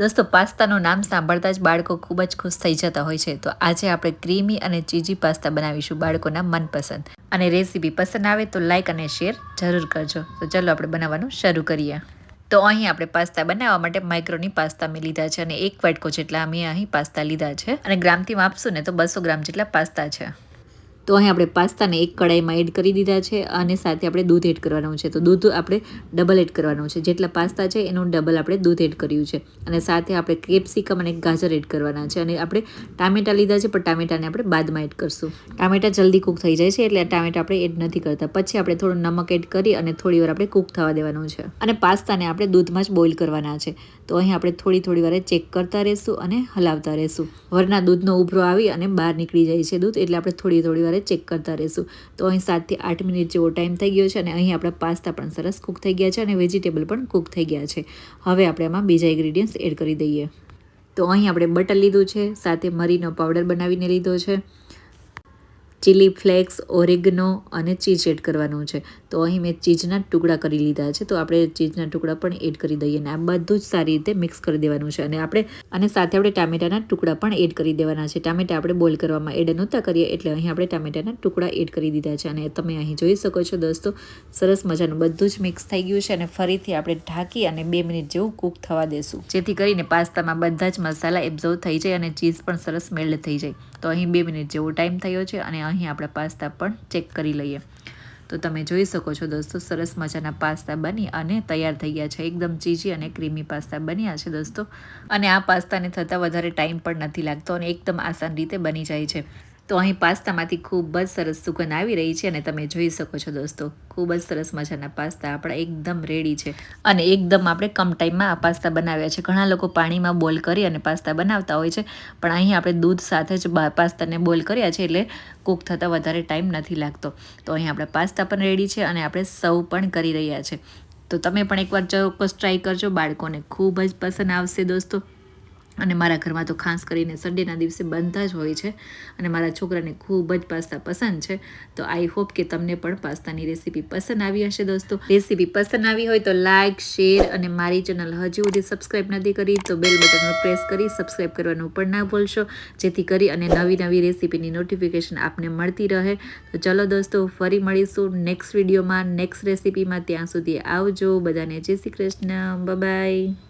દોસ્તો પાસ્તાનું નામ સાંભળતા જ બાળકો ખૂબ જ ખુશ થઈ જતા હોય છે. તો આજે આપણે ક્રીમી અને ચીઝી પાસ્તા બનાવીશું બાળકોના મનપસંદ. અને રેસીપી પસંદ આવે તો લાઇક અને શેર જરૂર કરજો. તો ચાલો આપણે બનાવવાનું શરૂ કરીએ. તો અહીં આપણે પાસ્તા બનાવવા માટે માઇક્રોની પાસ્તા મેં લીધા છે અને 1 વાટકો જેટલા અમે અહીં પાસ્તા લીધા છે. અને ગ્રામથી માપશું ને તો 200 ગ્રામ જેટલા પાસ્તા છે. તો અહીં આપણે પાસ્તાને એક કડાઈમાં એડ કરી દીધા છે અને સાથે આપણે દૂધ એડ કરવાનું છે. તો દૂધ આપણે ડબલ એડ કરવાનું છે. જેટલા પાસ્તા છે એનું ડબલ આપણે દૂધ એડ કર્યું છે. અને સાથે આપણે કેપ્સિકમ અને ગાજર એડ કરવાના છે. અને આપણે ટામેટા લીધા છે પણ ટામેટાને આપણે બાદમાં એડ કરશું. ટામેટા જલ્દી કૂક થઈ જાય છે એટલે ટામેટા આપણે એડ નથી કરતા. પછી આપણે થોડું નમક એડ કરી અને થોડી વાર આપણે કૂક થવા દેવાનું છે. અને પાસ્તાને આપણે દૂધમાં જ બોઇલ કરવાના છે. તો અહીં આપણે થોડી વારે ચેક કરતા રહેશું અને હલાવતા રહેશું. વરના દૂધનો ઉભરો આવી અને બહાર નીકળી જાય છે દૂધ, એટલે આપણે થોડી વારે ચેક કરતા રહેશું. તો અહીં 7 થી 8 મિનિટ જેવો ટાઈમ થઈ ગયો છે અને અહીં આપણા પાસ્તા પણ સરસ કૂક થઈ ગયા છે અને વેજીટેબલ પણ કૂક થઈ ગયા છે. હવે આપણે આમાં બીજા ઇન્ગ્રીડિયન્ટ્સ એડ કરી દઈએ. તો અહીં આપણે બટર લીધું છે, સાથે મરીનો પાવડર બનાવીને લીધો છે, ચીલી ફ્લેક્સ, ઓરેગનો અને ચીઝ એડ કરવાનું છે. તો અહીં મેં ચીઝના ટુકડા કરી લીધા છે. તો આપણે ચીઝના ટુકડા પણ એડ કરી દઈએ અને આ બધું જ સારી રીતે મિક્સ કરી દેવાનું છે. અને સાથે આપણે ટામેટાના ટુકડા પણ એડ કરી દેવાના છે. ટામેટા આપણે બોઇલ કરવામાં એડ નહોતા કરીએ એટલે અહીં આપણે ટામેટાના ટુકડા એડ કરી દીધા છે. અને તમે અહીં જોઈ શકો છો દોસ્તો, સરસ મજાનું બધું જ મિક્સ થઈ ગયું છે. અને ફરીથી આપણે ઢાંકી અને 2 મિનિટ જેવું કૂક થવા દેશું, જેથી કરીને પાસ્તામાં બધા જ મસાલા એબ્ઝોર્વ થઈ જાય અને ચીઝ પણ સરસ મેલ્ટ થઈ જાય. તો અહીં 2 મિનિટ જેવો ટાઈમ થયો છે અને અહીં આપણે પાસ્તા પણ ચેક કરી લઈએ. તો તમે જોઈ શકો છો દોસ્તો, સરસ મજાના પાસ્તા બની અને તૈયાર થઈ ગયા છે. એકદમ ચીઝી અને ક્રીમી પાસ્તા બન્યા છે દોસ્તો. અને આ પાસ્તાને થતાં વધારે ટાઈમ પણ નથી લાગતો અને એકદમ આસાન રીતે બની જાય છે. તો અહીં પાસ્તામાંથી ખૂબ જ સરસ સુગંધ આવી રહી છે અને તમે જોઈ શકો છો દોસ્તો, ખૂબ જ સરસ મજાના પાસ્તા આપણા એકદમ રેડી છે. અને એકદમ આપણે કમ ટાઈમમાં આ પાસ્તા બનાવ્યા છે. ઘણા લોકો પાણીમાં બોઇલ કરી અને પાસ્તા બનાવતા હોય છે, પણ અહીં આપણે દૂધ સાથે જ પાસ્તાને બોઇલ કર્યા છે એટલે કૂક થતાં વધારે ટાઈમ નથી લાગતો. તો અહીં આપણા પાસ્તા પણ રેડી છે અને આપણે સર્વ પણ કરી રહ્યા છે. તો તમે પણ એકવાર ચોક્કસ ટ્રાય કરજો, બાળકોને ખૂબ જ પસંદ આવશે દોસ્તો. અને મારા ઘરમાં તો ખાસ કરીને સન્ડેના દિવસે બનતા જ હોય છે અને મારા છોકરાને ખૂબ જ પાસ્તા પસંદ છે. તો આઈ હોપ કે તમને પણ પાસ્તાની રેસીપી પસંદ આવી હશે દોસ્તો. રેસીપી પસંદ આવી હોય તો લાઇક, શેર અને મારી ચેનલ હજી સુધી સબસ્ક્રાઈબ નથી કરી તો બેલ બટન પ્રેસ કરી સબસ્ક્રાઈબ કરવાનું પણ ના ભૂલશો, જેથી કરી અને નવી રેસીપીની નોટિફિકેશન આપને મળતી રહે. તો ચલો દોસ્તો, ફરી મળીશું નેક્સ્ટ વિડીયોમાં, નેક્સ્ટ રેસીપીમાં. ત્યાં સુધી આવજો બધાને. જય શ્રી કૃષ્ણ. બાય.